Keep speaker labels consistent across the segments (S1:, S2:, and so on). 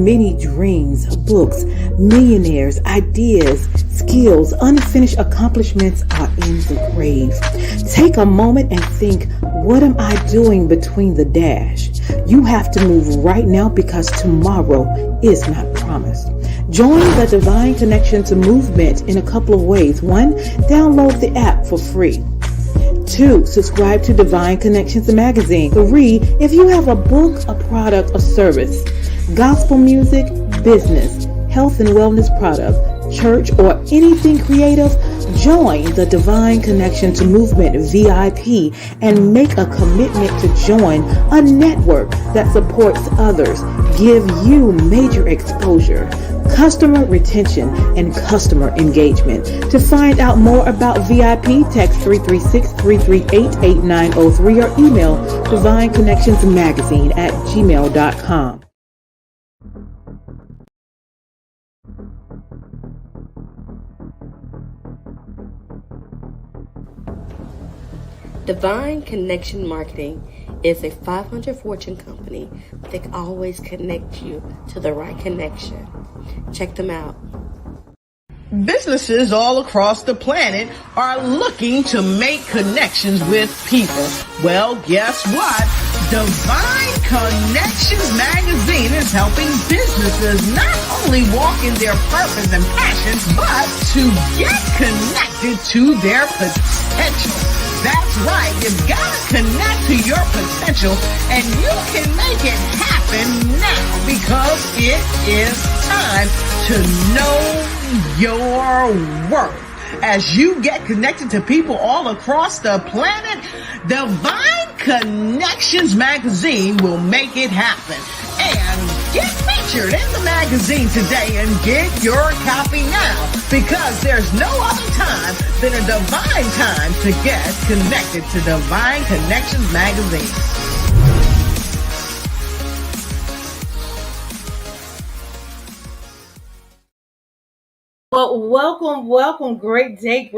S1: many dreams, books, millionaires, ideas, skills, unfinished accomplishments are in the grave. Take a moment and think, what am I doing between the dash? You have to move right now because tomorrow is not promised. Join the Divine Connections movement in a couple of ways. 1, download the app for free. 2, subscribe to Divine Connections magazine. 3, if you have a book, a product, a service, gospel music, business, health and wellness product, church, or anything creative, join the Divine Connections movement VIP and make a commitment to join a network that supports others, give you major exposure, customer retention, and customer engagement. To find out more about VIP, text 336-338-8903 or email divineconnectionsmagazine@gmail.com.
S2: Divine Connection Marketing is a 500 Fortune company that can always connect you to the right connection. Check them out.
S3: Businesses all across the planet are looking to make connections with people. Well, guess what? Divine Connections magazine is helping businesses not only walk in their purpose and passions, but to get connected to their potential. That's right. You've got to connect to your potential, and you can make it happen now because it is time to know your worth. As you get connected to people all across the planet, Divine Connections magazine will make it happen. And get featured in the magazine today and get your copy now, because there's no other time than a divine time to get connected to Divine Connections magazine.
S1: Well, welcome. Great day,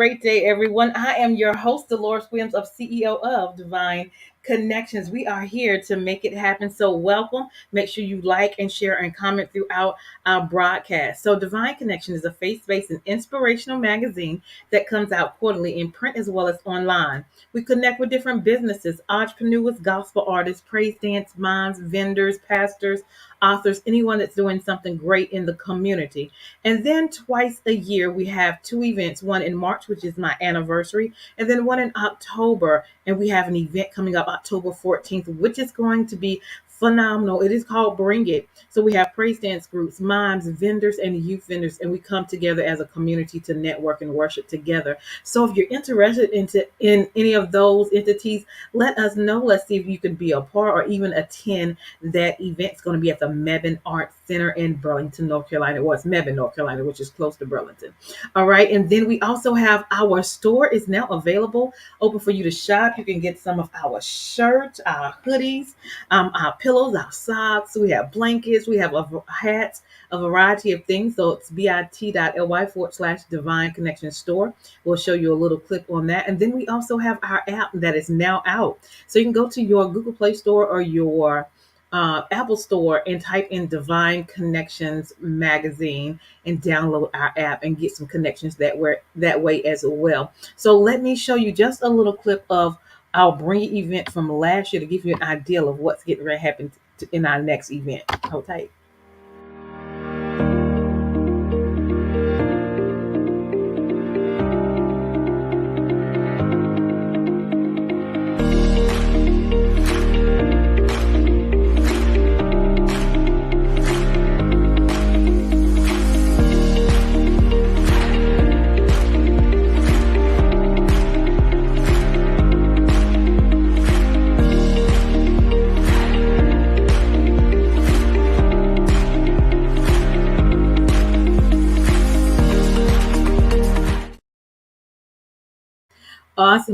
S1: everyone. I am your host, Deloris Williams, of CEO of Divine Connections. We are here to make it happen. So welcome. Make sure you like and share and comment throughout our broadcast. So Divine Connection is a faith-based and inspirational magazine that comes out quarterly in print as well as online. We connect with different businesses, entrepreneurs, gospel artists, praise dance moms, vendors, pastors, authors, anyone that's doing something great in the community. And then twice a year, we have 2 events, one in March, which is my anniversary, and then one in October. And we have an event coming up October 14th, which is going to be phenomenal. It is called Bring It. So we have praise dance groups, moms, vendors, and youth vendors, and we come together as a community to network and worship together. So if you're interested in any of those entities, let us know. Let's see if you can be a part or even attend that event. It's going to be at the Mebane Arts Center in Burlington, North Carolina. Well, it's Mebane, North Carolina, which is close to Burlington. All right. And then we also have our store is now available, open for you to shop. You can get some of our shirts, our hoodies, our pillows, our socks. We have blankets. We have hats, a variety of things. So it's bit.ly/Divine Connection Store. We'll show you a little clip on that. And then we also have our app that is now out. So you can go to your Google Play Store or your Apple Store and type in Divine Connections magazine and download our app and get some connections that way as well. So let me show you just a little clip of our Bring It event from last year to give you an idea of what's getting ready to happen in our next event. Hold tight.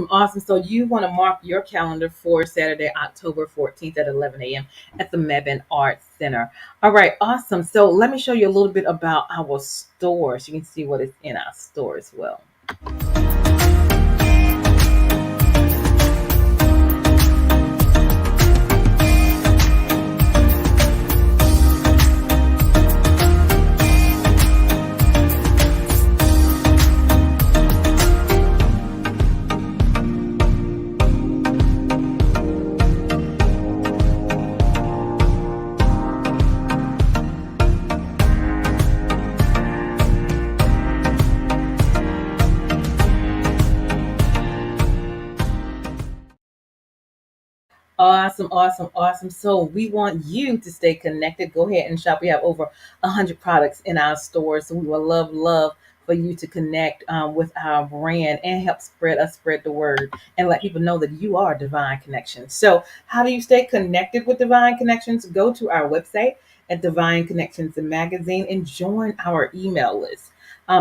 S1: Awesome. So you want to mark your calendar for Saturday, October 14th at 11 a.m. at the Mebane Arts Center. All right. Awesome. So let me show you a little bit about our store so you can see what is in our store as well. Awesome, awesome, awesome. So we want you to stay connected. Go ahead and shop. We have over 100 products in our store. So we would love for you to connect with our brand and help spread the word and let people know that you are Divine Connections. So how do you stay connected with Divine Connections? Go to our website at Divine Connections Magazine and join our email list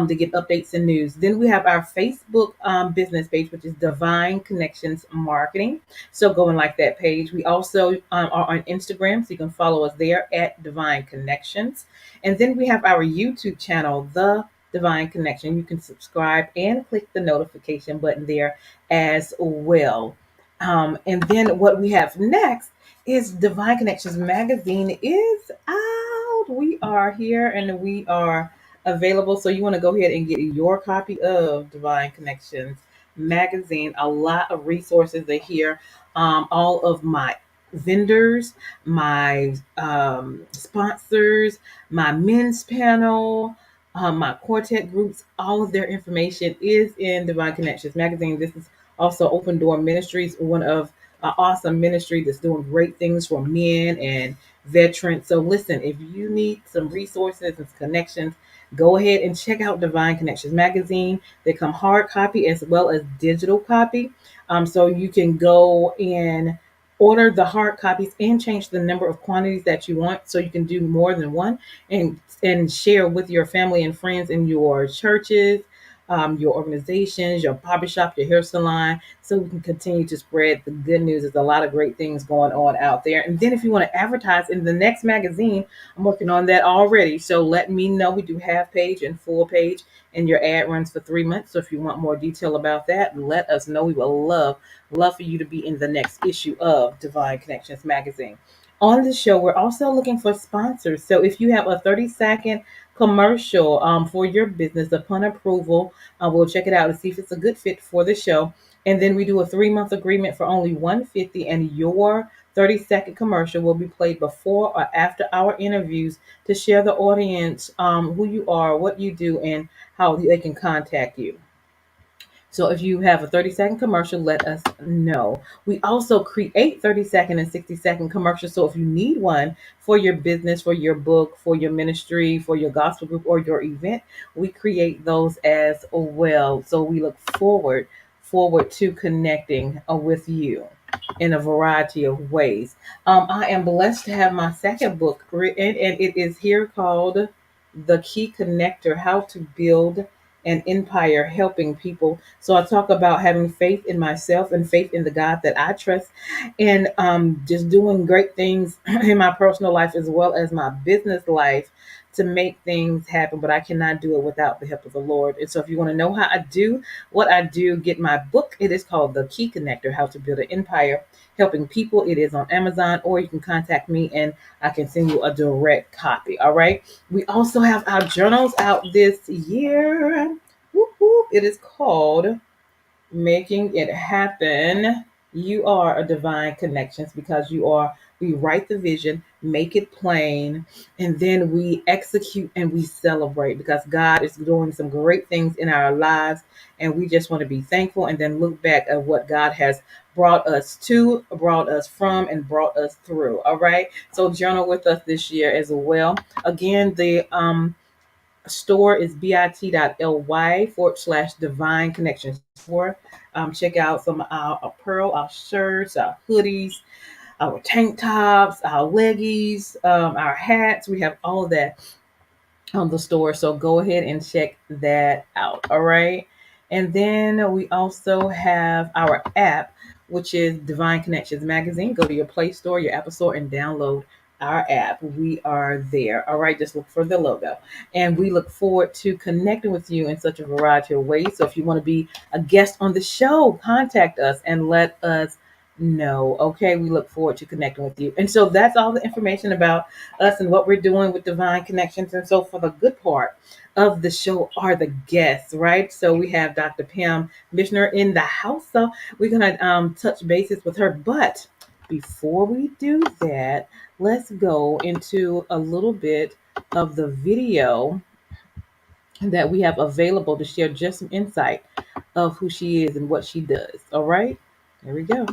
S1: to get updates and news. Then we have our Facebook business page, which is Divine Connections Marketing. So go and like that page. We also are on Instagram, so you can follow us there at Divine Connections. And then we have our YouTube channel, The Divine Connection. You can subscribe and click the notification button there as well. And then what we have next is Divine Connections Magazine is out. We are here and we are available. So you want to go ahead and get your copy of Divine Connections Magazine. A lot of resources are here. All of my vendors, my sponsors, my men's panel, my quartet groups, all of their information is in Divine Connections Magazine. This is also Open Door Ministries, one of awesome ministry that's doing great things for men and veterans. So listen, if you need some resources and connections, go ahead and check out Divine Connections Magazine. They come hard copy as well as digital copy. So you can go and order the hard copies and change the number of quantities that you want, so you can do more than one and share with your family and friends in your churches, your organizations, your barbershop, your hair salon, so we can continue to spread the good news. There's a lot of great things going on out there. And then if you want to advertise in the next magazine, I'm working on that already. So let me know. We do half page and full page, and your ad runs for 3 months. So if you want more detail about that, let us know. We will love for you to be in the next issue of Divine Connections Magazine. On the show, we're also looking for sponsors. So if you have a 30-second commercial for your business, upon approval, we'll check it out to see if it's a good fit for the show. And then we do a 3-month agreement for only $150, and your 30-second commercial will be played before or after our interviews to share the audience who you are, what you do, and how they can contact you. So if you have a 30-second commercial, let us know. We also create 30-second and 60-second commercials. So if you need one for your business, for your book, for your ministry, for your gospel group, or your event, we create those as well. So we look forward to connecting with you in a variety of ways. I am blessed to have my second book written, and it is here called The Key Connector: How to Build an Empire Helping People. So I talk about having faith in myself and faith in the God that I trust, and just doing great things in my personal life as well as my business life to make things happen. But I cannot do it without the help of the Lord. And so if you want to know how I do what I do, get my book. It is called The Key Connector: How to Build an Empire Helping People. It is on Amazon, or you can contact me and I can send you a direct copy. All right. We also have our journals out this year. Whoop, whoop. It is called Making It Happen. You are a Divine Connections, because we write the vision, make it plain, and then we execute and we celebrate, because God is doing some great things in our lives, and we just want to be thankful and then look back at what God has brought us to, brought us from, and brought us through. All right. So journal with us this year as well. Again, the store is bit.ly/divine connections store. Check out some of our apparel, our shirts, our hoodies, our tank tops, our leggies, our hats. We have all of that on the store. So go ahead and check that out. All right. And then we also have our app, which is Divine Connections Magazine. Go to your Play Store, your Apple Store, and download our app. We are there. All right. Just look for the logo. And we look forward to connecting with you in such a variety of ways. So if you want to be a guest on the show, contact us and let us know. Okay. We look forward to connecting with you. And so that's all the information about us and what we're doing with Divine Connections. And so for the good part of the show are the guests, right? So we have Dr. Pam Misher in the house. So we're going to touch bases with her. But before we do that, let's go into a little bit of the video that we have available to share just some insight of who she is and what she does. All right, here we go.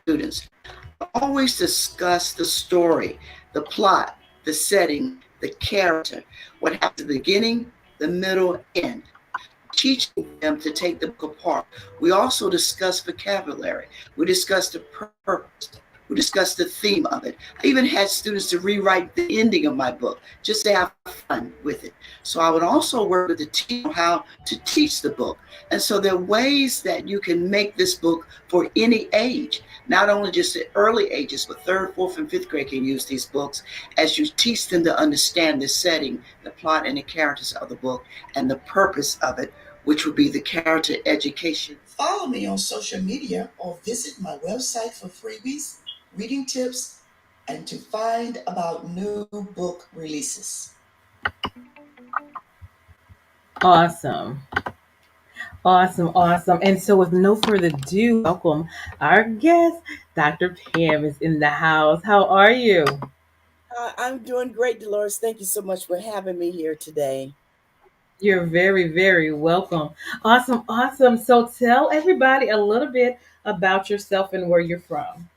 S4: students. I always discuss the story, the plot, the setting, the character, what happens at the beginning, the middle, end, teaching them to take the book apart. We also discuss vocabulary. We discuss the purpose. We discussed the theme of it. I even had students to rewrite the ending of my book just to have fun with it. So I would also work with the team on how to teach the book. And so there are ways that you can make this book for any age, not only just the early ages, but third, fourth, and fifth grade can use these books as you teach them to understand the setting, the plot, and the characters of the book and the purpose of it, which would be the character education. Follow me on social media or visit my website for freebies, reading tips, and to find about new book releases.
S1: Awesome. Awesome, awesome. And so, with no further ado, welcome our guest, Dr. Pam is in the house. How are you?
S4: I'm doing great, Deloris. Thank you so much for having me here today.
S1: You're very, very welcome. Awesome, awesome. So, tell everybody a little bit about yourself and where you're from.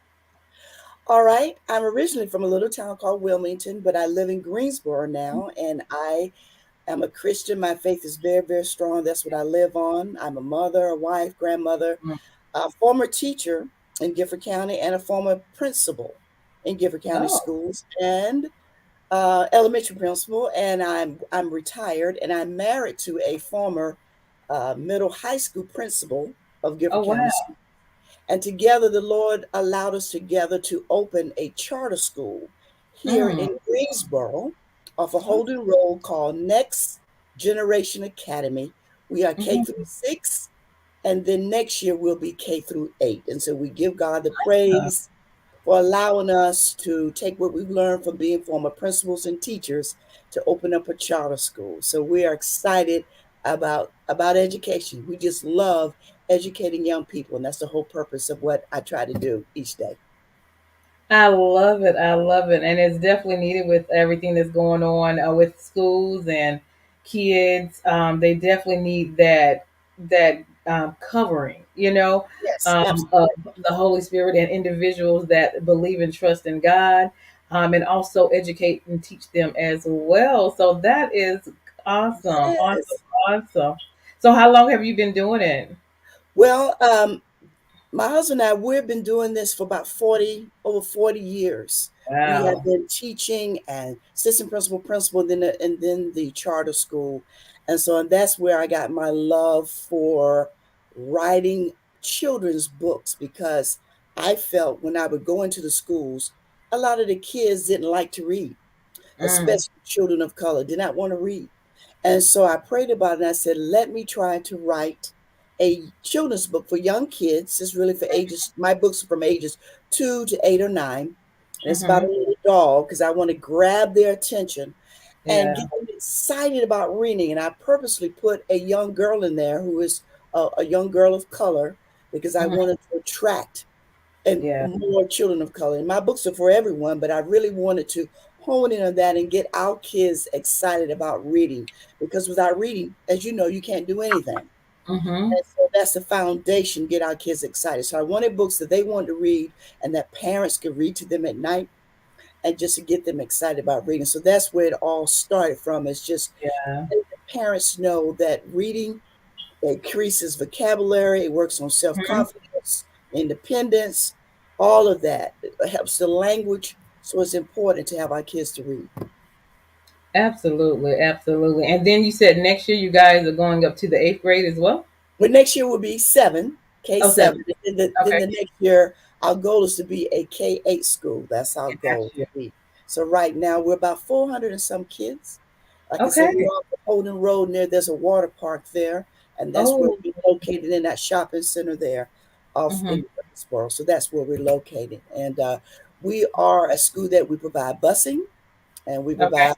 S4: All right. I'm originally from a little town called Wilmington, but I live in Greensboro now, and I am a Christian. My faith is very, very strong. That's what I live on. I'm a mother, a wife, grandmother,
S1: Mm.
S4: a former teacher in Gifford County, and a former principal in Gifford County
S1: Oh,
S4: schools, and elementary principal. And I'm retired, and I'm married to a former middle high school principal of
S1: oh,
S4: Gifford County
S1: wow.
S4: Schools. And together, the Lord allowed us together to open a charter school here
S1: Mm.
S4: in Greensboro off a
S1: Oh,
S4: Holden Road called Next Generation Academy. We are K through
S1: mhm.
S4: 6, and then next year we'll be K through 8. And so we give God the
S1: Awesome.
S4: praise for allowing us to take what we've learned from being former principals and teachers to open up a charter school. So we are excited about education. We just love educating young people, and that's the whole purpose of what I try to do each day.
S1: I love it. I love it. And it's definitely needed with everything that's going on with schools and kids. They definitely need that covering,
S4: Yes,
S1: of
S4: absolutely.
S1: the Holy Spirit and individuals that believe and trust in God, and also educate and teach them as well. So that is awesome. Awesome.
S4: Yes.
S1: Awesome. So how long have you been doing it?
S4: Well, my husband and I, we've been doing this for about over 40 years. We have
S1: Wow.
S4: been teaching and assistant principal, and then the charter school. And that's where I got my love for writing children's books, because I felt when I would go into the schools, a lot of the kids didn't like to read,
S1: Mm,
S4: especially children of color, did not want to read. And so I prayed about it and I said, let me try to write a children's book for young kids. It's really for ages, my books are from ages 2 to 8 or 9. And it's about a
S1: mm-hmm.
S4: little dog because I want to grab their attention and
S1: Yeah.
S4: get them excited about reading. And I purposely put a young girl in there who is a young girl of color because I
S1: Hmm.
S4: wanted to attract and
S1: Yeah.
S4: more children of color. And my books are for everyone, but I really wanted to hone in on that and get our kids excited about reading, because without reading, as you know, you can't do anything.
S1: Mm-hmm.
S4: And so that's the foundation, get our kids excited. So I wanted books that they wanted to read and that parents could read to them at night and just to get them excited about reading. So that's where it all started from. It's just
S1: Yeah.
S4: letting the parents know that reading increases vocabulary, it works on self
S1: Mhm.
S4: confidence, independence, all of that. It helps the language. So it's important to have our kids to read.
S1: Absolutely, absolutely. And then you said next year you guys are going up to the eighth grade as well?
S4: But next year will be 7,
S1: Oh,
S4: K7.
S1: seven.
S4: Then
S1: Okay.
S4: the next year, our goal is to be a K8 school. That's our
S1: Got
S4: goal to
S1: you.
S4: be. So right now, we're about 400 and some kids. Like I said, we're
S1: Okay.
S4: off the Holden Road near, there's a water park there. And that's where
S1: Oh.
S4: we're located, in that shopping center there off
S1: Hmm.
S4: in Greensboro. So that's where we're located. And we are a school that we provide busing, and
S1: Okay.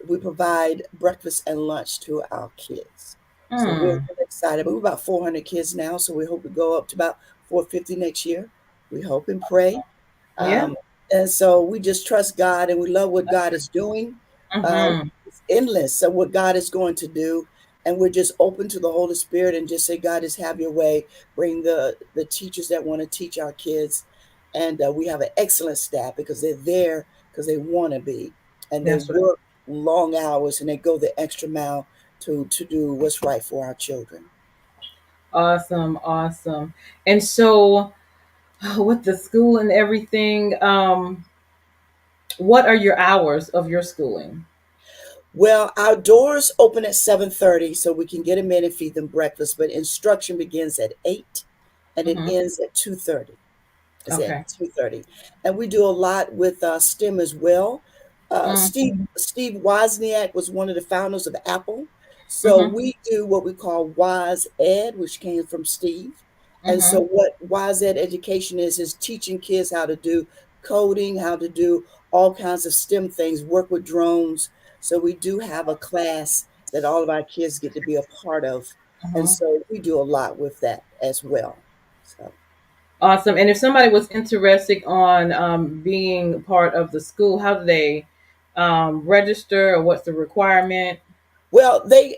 S4: we provide breakfast and lunch to our kids. So we're
S1: Hmm.
S4: really excited. But we're about 400 kids now, so we hope to go up to about 450 next year. We hope and pray.
S1: Yeah.
S4: Um, and so we just trust God, and we love what God is doing. Uh,
S1: Hmm.
S4: endless of what God is going to do. And we're just open to the Holy Spirit and just say, God, just have your way. Bring the teachers that want to teach our kids. And we have an excellent staff because they're there because they want to be. And they
S1: That's right.
S4: work long hours and they go the extra mile to do what's right for our children.
S1: Awesome, awesome. And so, with the school and everything, what are your hours of your schooling?
S4: Well, our doors open at 7:30 so we can get them in and feed them breakfast, but instruction begins at 8 and it
S1: Hmm.
S4: ends at 2:30. Is at
S1: Okay.
S4: 2:30. And we do a lot with STEM as well. Steve Wozniak was one of the founders of Apple. So
S1: Mm-hmm.
S4: we do what we call Woz Ed, which came from Steve. And so
S1: Mm-hmm.
S4: what Woz Ed education is teaching kids how to do coding, how to do all kinds of STEM things, work with drones. So we do have a class that all of our kids get to be a part of. And
S1: Hmm.
S4: so we do a lot with that as well. So
S1: Awesome. And if somebody was interested on being part of the school, how do they register, or what's the requirement?
S4: well, they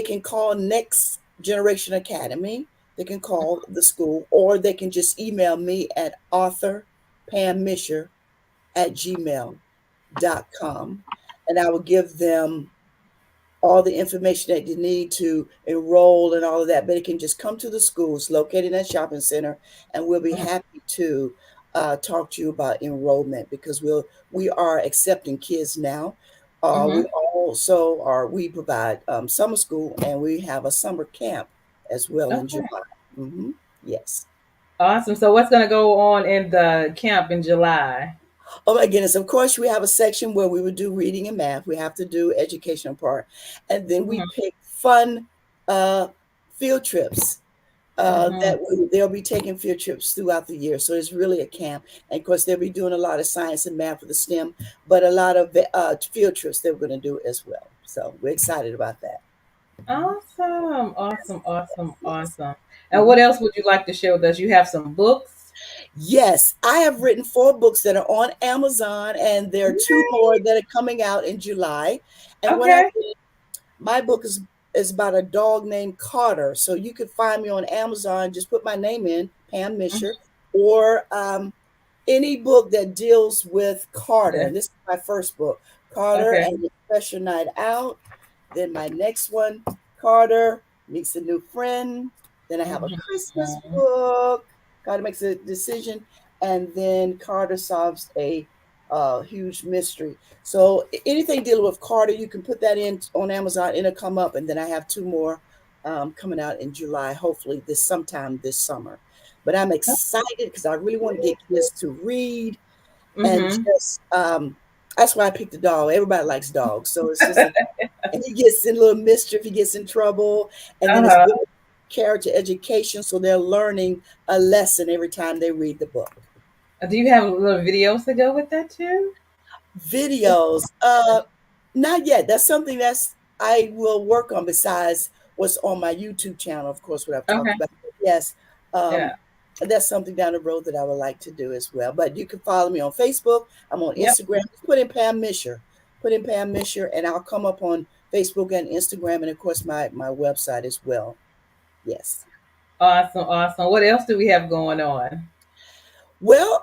S4: can call Next Generation Academy. They can call the school, or they can just email me at authorpammisher@gmail.com, and I will give them all the information that you need to enroll and all of that. But it can just come to the schools located in that shopping center, and we'll be happy to talk to you about enrollment because we are accepting kids now. We
S1: Mm-hmm.
S4: also are we provide summer school and we have a summer camp as well in
S1: Okay.
S4: July. Hmm. Yes.
S1: Awesome. So what's going to go on in the camp in July?
S4: Oh my goodness. Of course, we have a section where we would do reading and math. We have to do educational part. And then we
S1: Mm-hmm.
S4: pick fun uh, field trips
S1: Mm-hmm.
S4: they'll be taking field trips throughout the year. So it's really a camp. And of course, they'll be doing a lot of science and math with the STEM, but a lot of field trips they're going to do as well. So we're excited about that.
S1: Awesome. Awesome. Awesome.
S4: Yes.
S1: Awesome. And what
S4: Mhm.
S1: else would you like to share with us? You have some books?
S4: Yes, I have written 4 books that are on Amazon, and there are 2 more
S1: Yay.
S4: that are coming out in July. And what I
S1: Okay.
S4: my book is about a dog named Carter. So you could find me on Amazon. Just put my name in, Pam
S1: Mhm.
S4: Misher, or any book that deals with Carter.
S1: Yeah.
S4: And this is my first book, Carter
S1: Okay.
S4: and the Special Night Out. Then my next one, Carter Meets a New Friend. Then I have a Christmas
S1: Mhm.
S4: book, Carter Makes a Decision. And then Carter Solves a huge mystery. So anything dealing with Carter, you can put that in on Amazon. It'll come up. And then I have 2 more coming out in July, hopefully this sometime this summer. But I'm excited because I really want to get kids to read and
S1: Mhm.
S4: just that's why I picked a dog. Everybody likes dogs, so it's just and he gets in a little mischief, he gets in trouble, and then it's
S1: Uh-huh.
S4: good character education, so they're learning a lesson every time they read the book.
S1: Do you have little videos to go with that too?
S4: Videos, not yet. That's something that's I will work on besides what's on my YouTube channel, of course, what I've talked
S1: Okay.
S4: about. Yes,
S1: Yeah.
S4: um, that's something down the road that I would like to do as well. But you can follow me on Facebook. I'm on
S1: Yep.
S4: Instagram. Just put in Pam Misher. Put in Pam Misher, and I'll come up on Facebook and Instagram, and of course my website as well. Yes.
S1: Awesome. Awesome. What else do we have going on?
S4: Well,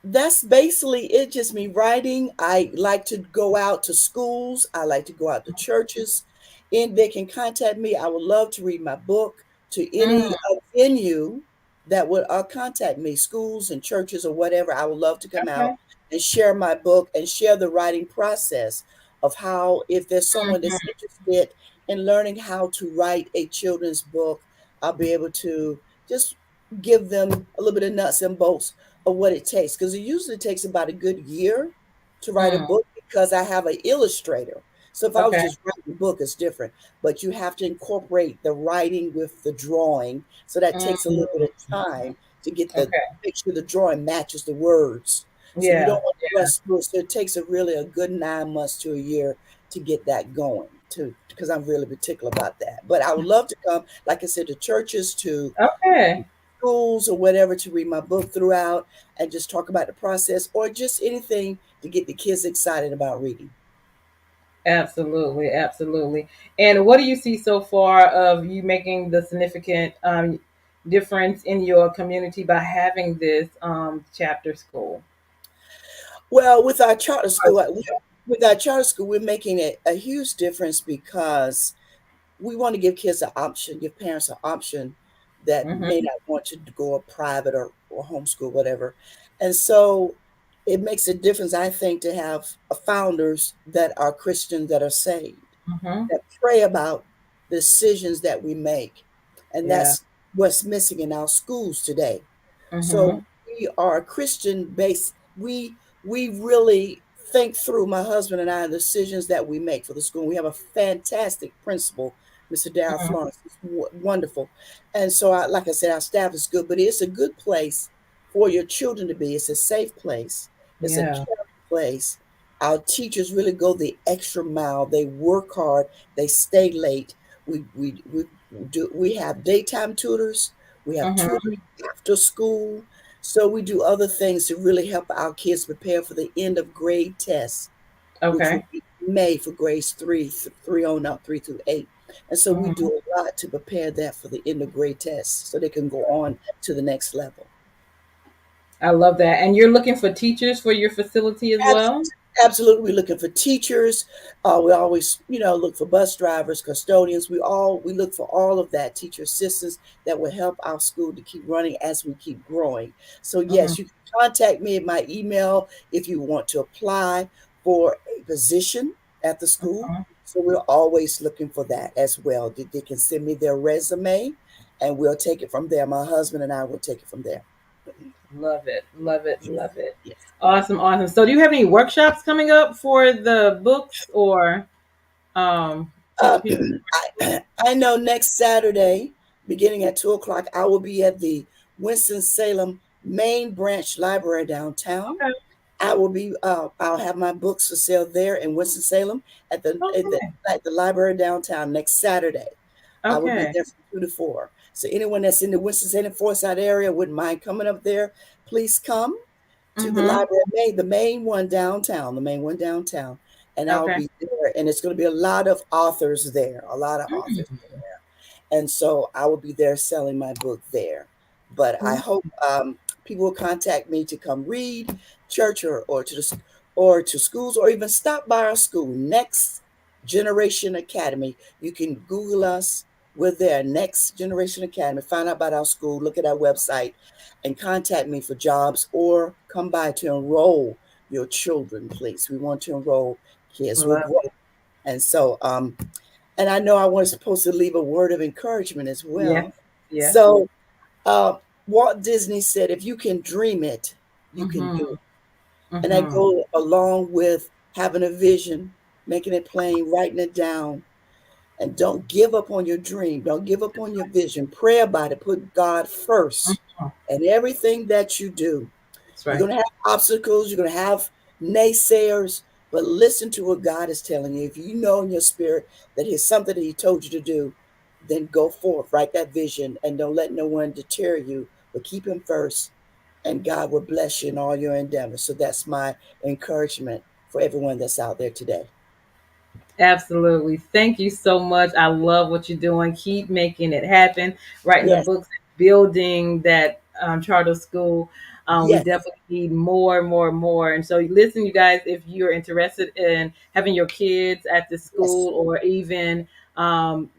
S4: that's basically it. Just me writing. I like to go out to schools. I like to go out to churches, and they can contact me. I would love to read my book to any
S1: Mm,
S4: venue that would contact me, schools and churches or whatever. I would love to come out
S1: okay.
S4: and share my book and share the writing process of how, if there's someone that's
S1: Mhm.
S4: interested in learning how to write a children's book, I'll be able to just give them a little bit of nuts and bolts of what it takes because it usually takes about a good year to write a
S1: Mm,
S4: book because I have an illustrator. So if I was
S1: okay.
S4: just writing a book, it's different. But you have to incorporate the writing with the drawing. So that takes a little bit
S1: Mm,
S4: of time to get the
S1: okay.
S4: make sure the drawing matches the words. So you
S1: Yeah.
S4: don't want to rush through it. So it takes a good 9 months to a year to get that going to because I'm really particular about that. But I would love to come, like I said, to churches, to
S1: Okay.
S4: schools or whatever to read my book throughout and just talk about the process or just anything to get the kids excited about reading.
S1: Absolutely, absolutely. And what do you see so far of you making the significant difference in your community by having this chapter school?
S4: Well, with our charter school, we're making a huge difference because we want to give kids an option, give parents an option that may
S1: Mm-hmm.
S4: not want to go a private or homeschool, whatever. And so it makes a difference, I think, to have founders that are Christians that are saved,
S1: Mm-hmm.
S4: that pray about the decisions that we make. And
S1: Yeah.
S4: that's what's missing in our schools today.
S1: Mm-hmm.
S4: So we are Christian based. We really think through, my husband and I, the decisions that we make for the school. We have a fantastic principal, Mr. Darrell
S1: Mm-hmm.
S4: Florence. He's wonderful. And so, like I said, our staff is good, but it's a good place for your children to be. It's a safe place. It's a
S1: Yeah.
S4: caring place. Our teachers really go the extra mile. They work hard. They stay late. We have daytime tutors. We have
S1: Mm-hmm.
S4: tutoring after school. So we do other things to really help our kids prepare for the end of grade tests, which will
S1: Okay.
S4: be May for grades three on up, 3 through 8. And so we do
S1: Mm-hmm.
S4: a lot to prepare that for the end of grade tests so they can go on to the next level.
S1: I love that. And you're looking for teachers for your facility as
S4: Abs-
S1: well?
S4: Absolutely, we're looking for teachers. We always, look for bus drivers, custodians. We look for all of that, teacher assistants that will help our school to keep running as we keep growing. So
S1: Mm-hmm.
S4: yes, you can contact me at my email if you want to apply for a position at the school.
S1: Mm-hmm.
S4: So we're always looking for that as well. They can send me their resume, and we'll take it from there. My husband and I will take it from there.
S1: Love it. Love it.
S4: Yes,
S1: Love it.
S4: yes.
S1: Awesome. Awesome. So do you have any workshops coming up for the books or teaching
S4: Um,
S1: people?
S4: I know next Saturday, beginning at 2 o'clock, I will be at the Winston-Salem main branch library downtown.
S1: Okay.
S4: I'll have my books for sale there in Winston-Salem
S1: Okay.
S4: at the library downtown next Saturday. I will be
S1: Okay.
S4: there from 2 to 4. So anyone that's in the Winston-Salem Forsyth area wouldn't mind coming up there. Please come to the
S1: Mm-hmm.
S4: library, the main one downtown, and I'll
S1: Okay.
S4: be there. And it's going to be a lot of authors there, a lot of authors
S1: Mm.
S4: there. And so I will be there selling my book there. But I hope people will contact me to come read, church, or to schools, or even stop by our school, Next Generation Academy. You can Google us. We're there, Next Generation Academy. Find out about our school, look at our website, and contact me for jobs, or come by to enroll your children, please. We want to enroll kids. We're
S1: Love
S4: growing.
S1: it.
S4: And so, and I know I was supposed to leave a word of encouragement as
S1: Yes.
S4: well.
S1: Yes.
S4: So, uh, Walt Disney said, if you can dream it, you can do
S1: Mm-hmm.
S4: it. And that
S1: Mm-hmm.
S4: goes along with having a vision, making it plain, writing it down. And don't give up on your dream. Don't give up on your vision. Pray about it. Put God first
S1: Mm-hmm.
S4: and everything that you do.
S1: That's
S4: You're
S1: right.
S4: going to have obstacles. You're going to have naysayers, but listen to what God is telling you. If you know in your spirit that He's something that He told you to do, then go forth, write that vision, and don't let no one deter you, but keep Him first, and God will bless you in all your endeavors. So that's my encouragement for everyone that's out there today.
S1: Absolutely. Thank you so much. I love what you're doing. Keep making it happen. Writing the
S4: Yes,
S1: books, building that charter school. We
S4: yes,
S1: definitely need more, more, more. And so, listen, you guys, if you're interested in having your kids at the
S4: yes,
S1: school or even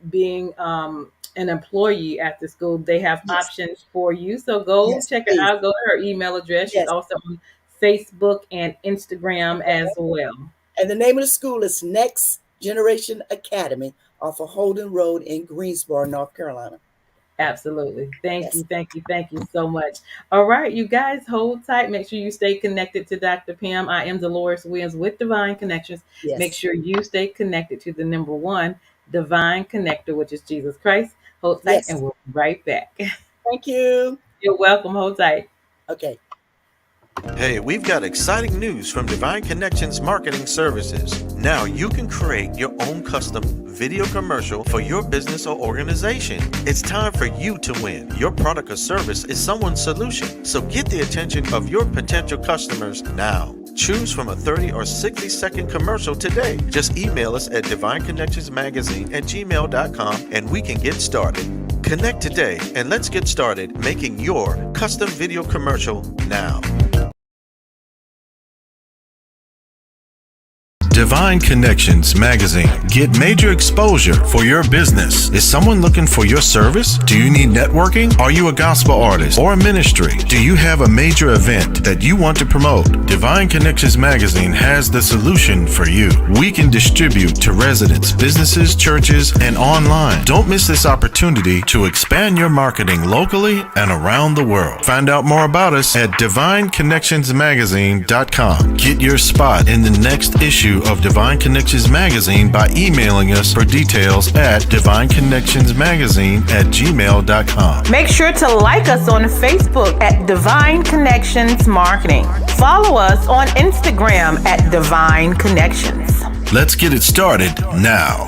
S1: being an employee at the school, they have
S4: yes,
S1: options for you. So, go
S4: yes,
S1: check it
S4: please.
S1: out. Go to her email address. She's
S4: Yes.
S1: also on Facebook and Instagram as well.
S4: And the name of the school is Next Generation Academy off of Holden Road in Greensboro, North Carolina.
S1: Absolutely. Thank you.
S4: Yes,
S1: Thank you. Thank you so much. All right, you guys, hold tight. Make sure you stay connected to Dr. Pam. I am Deloris Williams with Divine Connections. Make
S4: yes,
S1: sure you stay connected to the number one divine connector, which is Jesus Christ. Hold tight, and
S4: yes.
S1: we'll be right back.
S4: Thank you.
S1: You're welcome. Hold tight.
S4: Okay.
S5: Hey, we've got exciting news from Divine Connections Marketing Services. Now you can create your own custom video commercial for your business or organization. It's time for you to win. Your product or service is someone's solution, so get the attention of your potential customers now. Choose from a 30 or 60-second commercial today. Just email us at divineconnectionsmagazine@gmail.com and we can get started. Connect today and let's get started making your custom video commercial now. Divine Connections Magazine. Get major exposure for your business. Is someone looking for your service? Do you need networking? Are you a gospel artist or a ministry? Do you have a major event that you want to promote? Divine Connections Magazine has the solution for you. We can distribute to residents, businesses, churches, and online. Don't miss this opportunity to expand your marketing locally and around the world. Find out more about us at divineconnectionsmagazine.com. Get your spot in the next issue of Divine Connections Magazine by emailing us for details at divineconnectionsmagazine@gmail.com.
S1: Make sure to like us on Facebook at Divine Connections Marketing. Follow us on Instagram at Divine Connections.
S5: Let's get it started now.